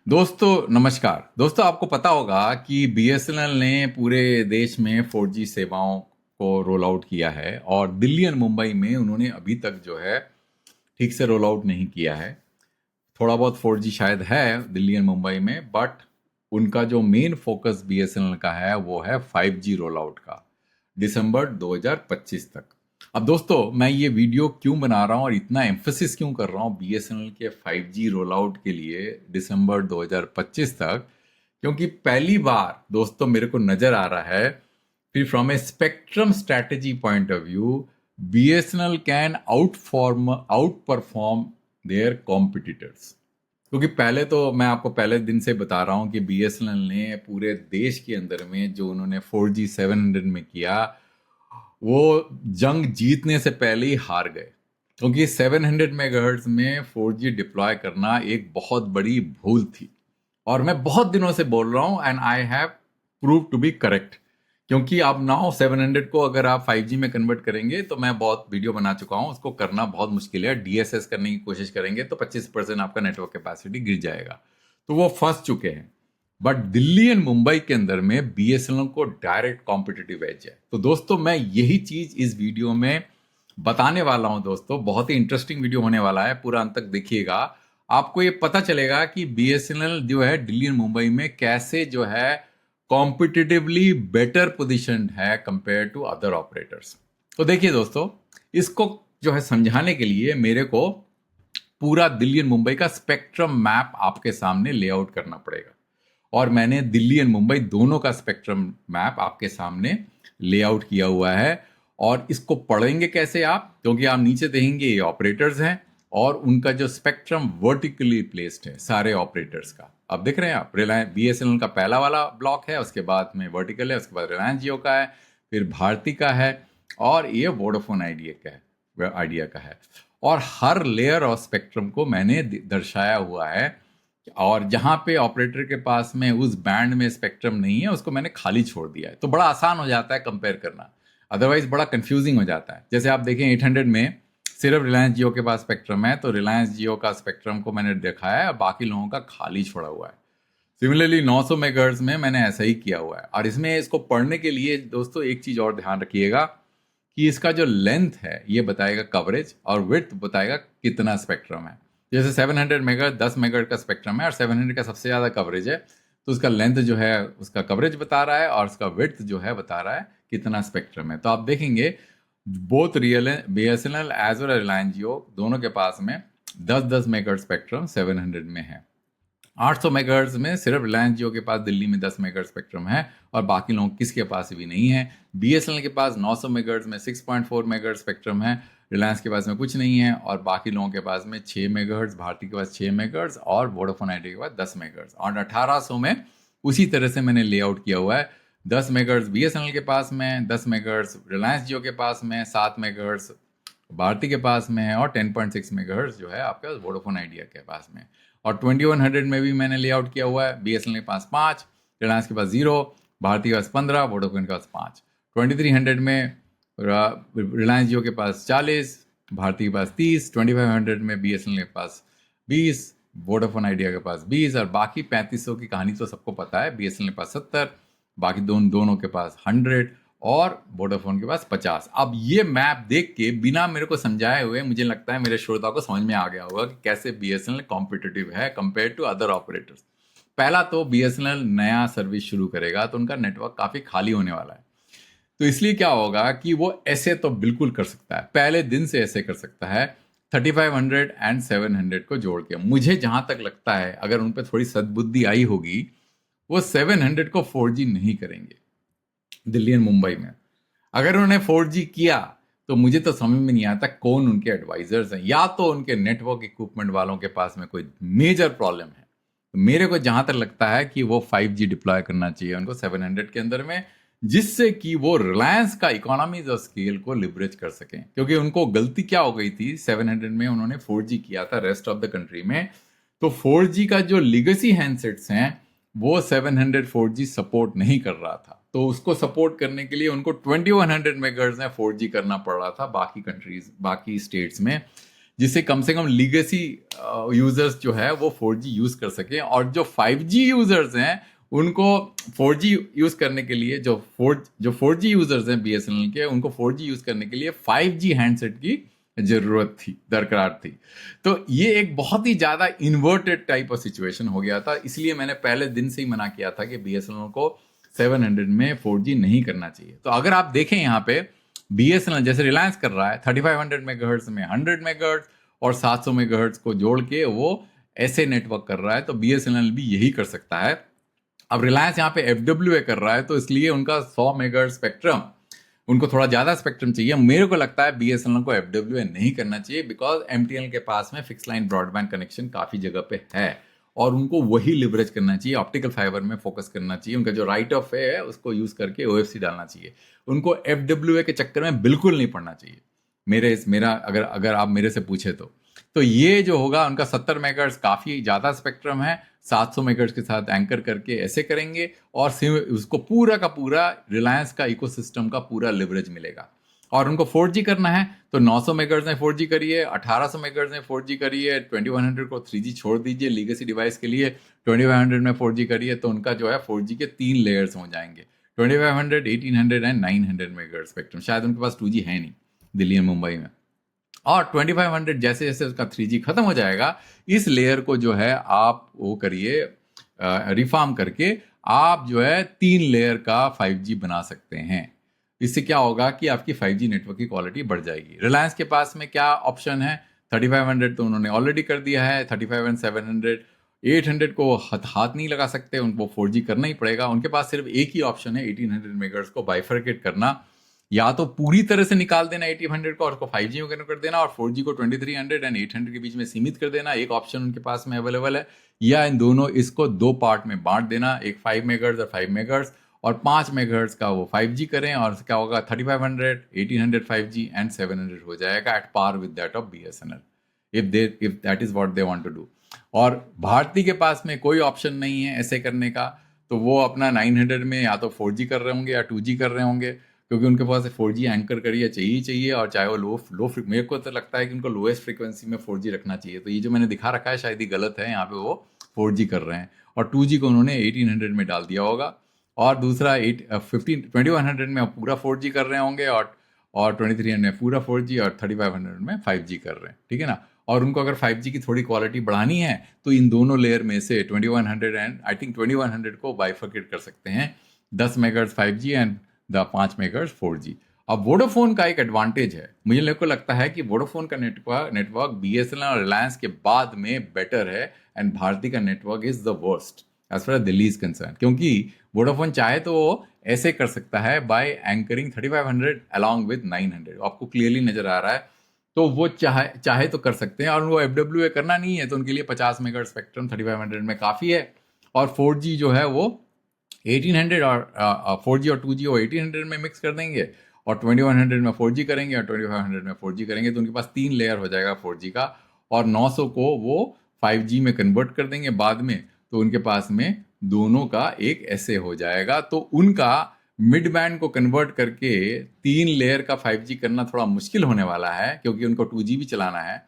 दोस्तों नमस्कार। दोस्तों आपको पता होगा कि बीएसएनएल ने पूरे देश में 4G सेवाओं को रोल आउट किया है और दिल्ली और मुंबई में उन्होंने अभी तक जो है ठीक से रोल आउट नहीं किया है। थोड़ा बहुत 4G शायद है दिल्ली और मुंबई में, बट उनका जो मेन फोकस बीएसएनएल का है वो है 5G रोल आउट का, दिसंबर 2025 तक। अब दोस्तों मैं ये वीडियो क्यों बना रहा हूँ और इतना एम्फेसिस क्यों कर रहा हूँ बीएसएनएल के 5G रोल आउट के लिए दिसंबर 2025 तक, क्योंकि पहली बार दोस्तों मेरे को नजर आ रहा है फिर from a spectrum strategy point of view BSNL can outperform their competitors. क्योंकि पहले तो मैं आपको पहले दिन से बता रहा हूं कि बीएसएनएल ने पूरे देश के अंदर में जो उन्होंने 4G 700 में किया वो जंग जीतने से पहले ही हार गए। क्योंकि 700 मेगाहर्ट्ज में 4G डिप्लॉय करना एक बहुत बड़ी भूल थी और मैं बहुत दिनों से बोल रहा हूं and I have prove to be correct. क्योंकि अब नाउ 700 को अगर आप 5G में कन्वर्ट करेंगे तो मैं बहुत वीडियो बना चुका हूं, उसको करना बहुत मुश्किल है। डीएसएस करने की कोशिश करेंगे तो 25% आपका नेटवर्क कैपेसिटी गिर जाएगा, तो वो फंस चुके हैं। बट दिल्ली एंड मुंबई के अंदर में बीएसएनएल को डायरेक्ट कॉम्पिटिटिव एज है। तो दोस्तों मैं यही चीज इस वीडियो में बताने वाला हूं। दोस्तों बहुत ही इंटरेस्टिंग वीडियो होने वाला है, पूरा अंत तक देखिएगा। आपको ये पता चलेगा कि बीएसएनएल जो है दिल्ली एंड मुंबई में कैसे जो है कॉम्पिटिटिवली बेटर पोजिशन है कंपेयर टू अदर ऑपरेटर्स। तो देखिए दोस्तों, इसको जो है समझाने के लिए मेरे को पूरा दिल्ली एंड मुंबई का स्पेक्ट्रम मैप आपके सामने लेआउट करना पड़ेगा और मैंने दिल्ली एंड मुंबई दोनों का स्पेक्ट्रम मैप आपके सामने लेआउट किया हुआ है। और इसको पढ़ेंगे कैसे आप, क्योंकि आप नीचे देखेंगे ये ऑपरेटर्स हैं और उनका जो स्पेक्ट्रम वर्टिकली प्लेस्ड है सारे ऑपरेटर्स का। अब देख रहे हैं आप, रिलायंस बीएसएनएल का पहला वाला ब्लॉक है, उसके बाद में वर्टिकल है, उसके बाद रिलायंस जियो का है, फिर भारती का है और ये वोडाफोन आइडिया का है। और हर लेयर ऑफ स्पेक्ट्रम को मैंने दर्शाया हुआ है और जहां पे ऑपरेटर के पास में उस बैंड में स्पेक्ट्रम नहीं है उसको मैंने खाली छोड़ दिया है। तो बड़ा आसान हो जाता है कंपेयर करना, अदरवाइज बड़ा कंफ्यूजिंग हो जाता है। जैसे आप देखें 800 में सिर्फ रिलायंस जियो के पास स्पेक्ट्रम है, तो रिलायंस जियो का स्पेक्ट्रम को मैंने दिखाया है और बाकी लोगों का खाली छोड़ा हुआ है। सिमिलरली 900 मेगाहर्ट्ज में मैंने ऐसा ही किया हुआ है। और इसमें इसको पढ़ने के लिए दोस्तों एक चीज और ध्यान रखिएगा कि इसका जो लेंथ है ये बताएगा कवरेज और विड्थ बताएगा कितना स्पेक्ट्रम है। जैसे 700 मेगा 10 मेगाहर्ट्ज का स्पेक्ट्रम है और 700 का सबसे ज़्यादा कवरेज है, तो उसका लेंथ जो है उसका कवरेज बता रहा है और उसका विड्थ जो है बता रहा है कितना स्पेक्ट्रम है। तो आप देखेंगे both real BSNL as well Reliance Jio दोनों के पास में 10-10 मेगाहर्ट्ज स्पेक्ट्रम 700 में है। 800 मेगाहर्ट्ज में सिर्फ रिलायंस जियो के पास दिल्ली में 10 मेगाहर्ट्ज स्पेक्ट्रम है और बाकी लोगों किसके पास भी नहीं है। बीएसएनएल के पास 900 मेगाहर्ट्ज में 6.4 मेगाहर्ट्ज स्पेक्ट्रम है, रिलायंस के पास में कुछ नहीं है और बाकी लोगों के पास में 6 मेगाहर्ट्ज, भारती के पास 6 मेगाहर्ट्ज और वोडाफोन आइडिया के पास 10 मेगाहर्ट्ज। और 1800 में उसी तरह से मैंने लेआउट किया हुआ है। 10 मेगाहर्ट्ज बीएसएनएल के पास में, 10 मेगाहर्ट्ज रिलायंस जियो के पास में, 7 मेगाहर्ट्ज भारती के पास में है और 10.6 मेगाहर्ट्ज जो है आपके पास वोडाफोन आइडिया के पास में। और 2100 में भी मैंने लेआउट किया हुआ है। बीएसएनएल के पास 5, रिलायंस के पास 0, भारती के पास 15, वोडाफोन के पास 5। 2300 में रिलायंस जियो के पास 40, भारती के पास 30, 2500 में बीएसएनएल के पास 20, वोडाफोन आइडिया के पास 20 और बाकी 3500 की कहानी तो सबको पता है। बीएसएनएल के पास 70, बाकी दोनों के पास 100 और वोडाफोन के पास 50। अब ये मैप देख के बिना मेरे को समझाए हुए मुझे लगता है मेरे श्रोता को समझ में आ गया होगा कि कैसे बीएसएनएल कॉम्पिटिटिव है कंपेयर टू अदर ऑपरेटर्स। पहला तो बीएसएनएल नया सर्विस शुरू करेगा तो उनका नेटवर्क काफी खाली होने वाला है, तो इसलिए क्या होगा कि वो ऐसे तो बिल्कुल कर सकता है, पहले दिन से ऐसे कर सकता है 3500 एंड 700 को जोड़ के। मुझे जहां तक लगता है अगर उन पर थोड़ी सद्बुद्धि आई होगी वो 700 को 4G नहीं करेंगे दिल्ली और मुंबई में। अगर उन्होंने 4G किया तो मुझे तो समझ में नहीं आता कौन उनके एडवाइजर्स हैं, या तो उनके नेटवर्क इक्विपमेंट वालों के पास में कोई मेजर प्रॉब्लम है। तो मेरे को जहां तक लगता है कि वो 5G डिप्लॉय करना चाहिए उनको 700 के अंदर में, जिससे कि वो रिलायंस का इकोनॉमीज ऑफ स्केल को लिवरेज कर सकें। क्योंकि उनको गलती क्या हो गई थी, 700 में उन्होंने 4G किया था रेस्ट ऑफ द कंट्री में, तो 4G का जो लीगेसी हैंडसेट्स हैं वो 700 4G सपोर्ट नहीं कर रहा था, तो उसको सपोर्ट करने के लिए उनको 2100 मेगाहर्ट्ज में 4G करना पड़ रहा था बाकी कंट्रीज बाकी स्टेट्स में। जिससे कम से कम लीगेसी यूजर्स जो है वो 4G यूज कर सके, और जो 5G यूजर्स हैं उनको 4G यूज करने के लिए, जो 4G यूजर्स हैं BSNL के, उनको 4G यूज करने के लिए 5G हैंडसेट की जरूरत थी, दरकार थी। तो ये एक बहुत ही ज्यादा इन्वर्टेड टाइप ऑफ सिचुएशन हो गया था, इसलिए मैंने पहले दिन से ही मना किया था कि BSNL को 700 में 4G नहीं करना चाहिए। तो अगर आप देखें यहाँ पे BSNL जैसे रिलायंस कर रहा है 3500 मेगाहर्ट्ज में 100 मेगाहर्ट्ज और 700 मेगाहर्ट्ज को जोड़ के वो ऐसे नेटवर्क कर रहा है, तो BSNL भी यही कर सकता है। अब रिलायंस यहाँ पे FWA कर रहा है, तो इसलिए उनका 100 मेगाहर्ट्ज स्पेक्ट्रम, उनको थोड़ा ज्यादा स्पेक्ट्रम चाहिए। मेरे को लगता है BSNL को FWA नहीं करना चाहिए, बिकॉज MTNL के पास में फिक्स लाइन ब्रॉडबैंड कनेक्शन काफी जगह पे है और उनको वही लिवरेज करना चाहिए, ऑप्टिकल फाइबर में फोकस करना चाहिए। उनका जो राइट ऑफ वे है उसको यूज करके OFC डालना चाहिए। उनको FWA के चक्कर में बिल्कुल नहीं पड़ना चाहिए, मेरा अगर आप मेरे से पूछे तो ये जो होगा उनका 70 मेगाहर्ट्ज काफी ज्यादा स्पेक्ट्रम है, 700 मेगाहर्ट्ज के साथ एंकर करके ऐसे करेंगे और उसको पूरा का पूरा रिलायंस का इकोसिस्टम का पूरा लिवरेज मिलेगा। और उनको 4G करना है तो 900 मेगाहर्ट्ज में 4G करिए, 1800 मेगाहर्ट्ज में 4G करिए, 2100 को 3G छोड़ दीजिए लीगेसी डिवाइस के लिए, 2500 में 4G करिए, तो उनका जो है 4G के 3 लेयर्स हो जाएंगे, 2500, 1800 एंड 900 मेगाहर्ट्ज स्पेक्ट्रम। शायद उनके पास 2G है नहीं दिल्ली और मुंबई में। और 2500 जैसे जैसे उसका 3G खत्म हो जाएगा, इस लेयर को जो है आप वो करिए, रिफॉर्म करके आप जो है 3 लेयर का 5G बना सकते हैं। इससे क्या होगा कि आपकी 5G नेटवर्क की क्वालिटी बढ़ जाएगी। रिलायंस के पास में क्या ऑप्शन है, 3500 तो उन्होंने ऑलरेडी कर दिया है, 35 एंड 700, 800 को हाथ नहीं लगा सकते, उनको 4G करना ही पड़ेगा। उनके पास सिर्फ एक ही ऑप्शन है 1800 मेगाहर्ट्ज को बाइफरकेट करना, या तो पूरी तरह से निकाल देना 1800 को और उसको 5G में कन्वर्ट कर देना और 4G को 2300 एंड 800 के बीच में सीमित कर देना, एक ऑप्शन उनके पास में अवेलेबल है। या इन दोनों इसको 2 पार्ट में बांट देना, एक 5 मेगाहर्ट्ज और 5 मेगाहर्ट्ज, और 5 मेगाहर्ट्ज का वो 5G करें, और क्या होगा 3500, 1800 5G एंड 700 हो जाएगा at par with that of BSNL if that is what they want to do. और भारती के पास में कोई ऑप्शन नहीं है ऐसे करने का, तो वो अपना 900 में या तो 4G कर रहे होंगे या 2G कर रहे होंगे, क्योंकि उनके पास 4G एंकर करिए चाहिए, और चाहे वो लो मेरे को तो लगता है कि उनको लोएस्ट फ्रीक्वेंसी में 4G रखना चाहिए। तो ये जो मैंने दिखा रखा है शायद ही गलत है, यहाँ पे वो 4G कर रहे हैं और 2G को उन्होंने 1800 में डाल दिया होगा, और दूसरा 2100 में पूरा 4G कर रहे होंगे, और 2300 में पूरा 4G, और 3500 में 5G कर रहे हैं, ठीक है ना। और उनको अगर 5G की थोड़ी क्वालिटी बढ़ानी है तो इन दोनों लेयर में से 2100 एंड आई थिंक 2100 को बाइफरकेट कर सकते हैं, 10 megahertz 5G and 5 megahertz 4G। अब वोडाफोन का एक एडवांटेज है, मुझे को लगता है कि वोडाफोन का नेटवर्क BSNL और रिलायंस के बाद में बेटर है, एंड भारती का network is the worst as far Delhi is concern, क्योंकि वोडाफोन चाहे तो वो ऐसे कर सकता है बाय एंकरिंग 3500 अलॉन्ग विद 900, आपको क्लियरली नजर आ रहा है, तो वो चाहे तो कर सकते हैं। और उनको FWA करना नहीं है तो उनके लिए 50 मेगाहर्ट्ज स्पेक्ट्रम 3500 में काफ़ी है, और 4G जो है वो 1800 और 4G और 2G वो 1800 में मिक्स कर देंगे, और 2100 में 4G करेंगे और 2500 में 4G करेंगे, तो उनके पास 3 लेयर हो जाएगा 4G का, और 900 को वो 5G में कन्वर्ट कर देंगे बाद में, तो उनके पास में दोनों का एक ऐसे हो जाएगा। तो उनका मिड बैंड को कन्वर्ट करके 3 लेयर का 5G करना थोड़ा मुश्किल होने वाला है, क्योंकि उनको 2G भी चलाना है।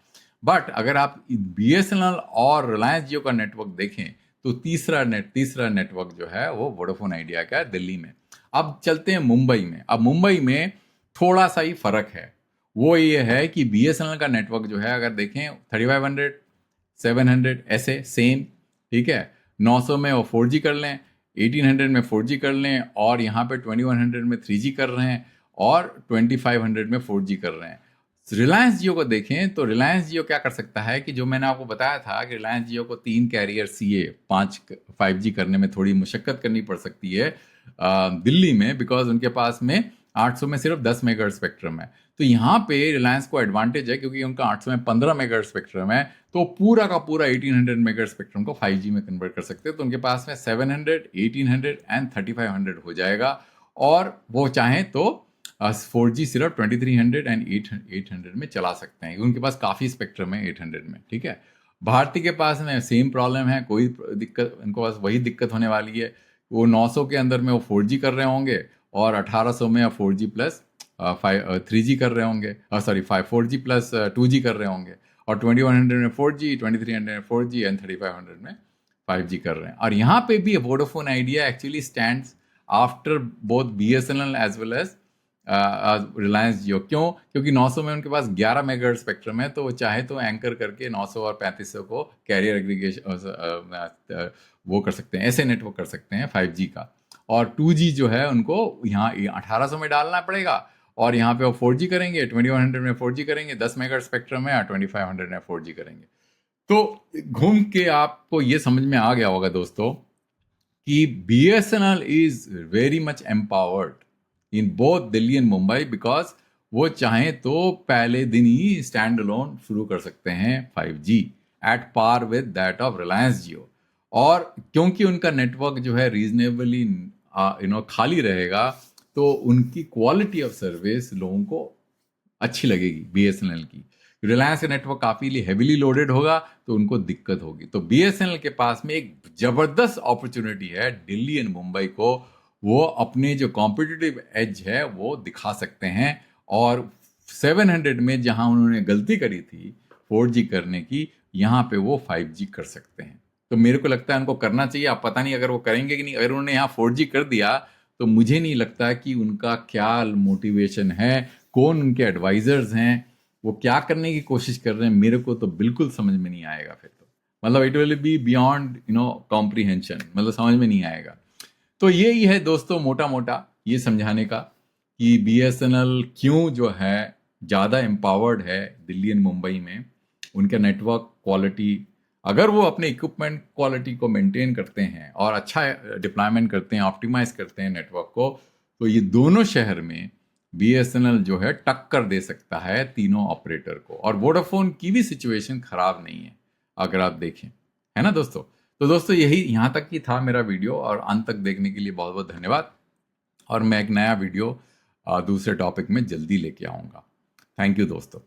बट अगर आप BSNL और रिलायंस जियो का नेटवर्क देखें तो तीसरा नेटवर्क जो है वो वोडाफोन आइडिया का है दिल्ली में। अब चलते हैं मुंबई में। अब मुंबई में थोड़ा सा ही फर्क है, वो ये है कि BSNL का नेटवर्क जो है अगर देखें 3500, 700 ऐसे सेम, ठीक है, 900 में वो 4G कर लें, 1800 में 4G कर लें, और यहाँ पे 2100 में 3G कर रहे हैं, और 2500 में 4G कर रहे हैं। रिलायंस जियो को देखें तो रिलायंस जियो क्या कर सकता है कि जो मैंने आपको बताया था कि रिलायंस जियो को 3 कैरियर CA 5G करने में थोड़ी मुशक्कत करनी पड़ सकती है दिल्ली में, बिकॉज उनके पास में 800 में सिर्फ 10 मेगाहर्ट्ज स्पेक्ट्रम है। तो यहाँ पे रिलायंस को एडवांटेज है, क्योंकि उनका 800 में 15 मेगाहर्ट्ज स्पेक्ट्रम है, तो पूरा का पूरा 1800 मेगाहर्ट्ज स्पेक्ट्रम को 5G में कन्वर्ट कर सकते हैं। तो उनके पास में 700, 1800 एंड 3500 हो जाएगा, और वो चाहें तो 4G सिर्फ 2300 एंड 800 में चला सकते हैं, उनके पास काफ़ी स्पेक्ट्रम है 800 में, ठीक है। भारती के पास में सेम प्रॉब्लम है, कोई दिक्कत, उनको पास वही दिक्कत होने वाली है, वो 900 के अंदर में वो 4G कर रहे होंगे, और 1800 में 4G प्लस 3G कर रहे होंगे, 4G प्लस 2G कर रहे होंगे, और 2100 में 4G, 2300 में 4G एंड 3500 में 5G कर रहे हैं। और यहाँ पे भी Vodafone Idea actually stands after both BSNL as well as Reliance Jio. क्यों? क्योंकि 900 में उनके पास 11 मेगाहर्ट्ज स्पेक्ट्रम है, तो वो चाहे तो एंकर करके 900 और 3500 को कैरियर एग्रीगेशन वो कर सकते हैं, ऐसे नेटवर्क कर सकते हैं 5G का। और 2G जो है उनको यहाँ 1800 में डालना पड़ेगा, और यहाँ पे वो 4G करेंगे, 2100 में 4G करेंगे, 10 मेगाहर्ट्ज स्पेक्ट्रम है, और 2500 में 4G करेंगे। तो घूम के आपको ये समझ में आ गया होगा दोस्तों कि BSNL is very much empowered in both Delhi and Mumbai, because वो चाहें तो पहले दिन ही स्टैंड अलोन शुरू कर सकते हैं 5G at par with that of Reliance Jio. और क्योंकि उनका नेटवर्क जो है रीजनेबली खाली रहेगा, तो उनकी क्वालिटी ऑफ सर्विस लोगों को अच्छी लगेगी BSNL की। रिलायंस का नेटवर्क काफी हेविली लोडेड होगा तो उनको दिक्कत होगी। तो BSNL के पास में एक जबरदस्त अपॉर्चुनिटी है दिल्ली एंड मुंबई को, वो अपने जो कॉम्पिटिटिव एज है वो दिखा सकते हैं। और 700 में जहां उन्होंने गलती करी थी 4G करने की, यहाँ पे वो 5G कर सकते हैं। तो मेरे को लगता है उनको करना चाहिए। आप पता नहीं अगर वो करेंगे कि नहीं। अगर उन्होंने यहाँ 4G कर दिया तो मुझे नहीं लगता कि उनका क्या मोटिवेशन है, कौन उनके एडवाइजर्स हैं, वो क्या करने की कोशिश कर रहे हैं, मेरे को तो बिल्कुल समझ में नहीं आएगा फिर तो। मतलब it will be beyond comprehension, मतलब समझ में नहीं आएगा। तो यही है दोस्तों मोटा मोटा ये समझाने का कि BSNL क्यों जो है ज़्यादा एम्पावर्ड है दिल्ली एंड मुंबई में। उनका नेटवर्क क्वालिटी, अगर वो अपने इक्विपमेंट क्वालिटी को मेंटेन करते हैं और अच्छा डिप्लॉयमेंट करते हैं, ऑप्टिमाइज करते हैं नेटवर्क को, तो ये दोनों शहर में BSNL जो है टक्कर दे सकता है तीनों ऑपरेटर को। और वोडाफोन की भी सिचुएशन खराब नहीं है अगर आप देखें, है ना दोस्तों। तो दोस्तों यही यहाँ तक ही था मेरा वीडियो, और अंत तक देखने के लिए बहुत बहुत धन्यवाद। और मैं एक नया वीडियो दूसरे टॉपिक में जल्दी लेके आऊँगा। थैंक यू दोस्तों।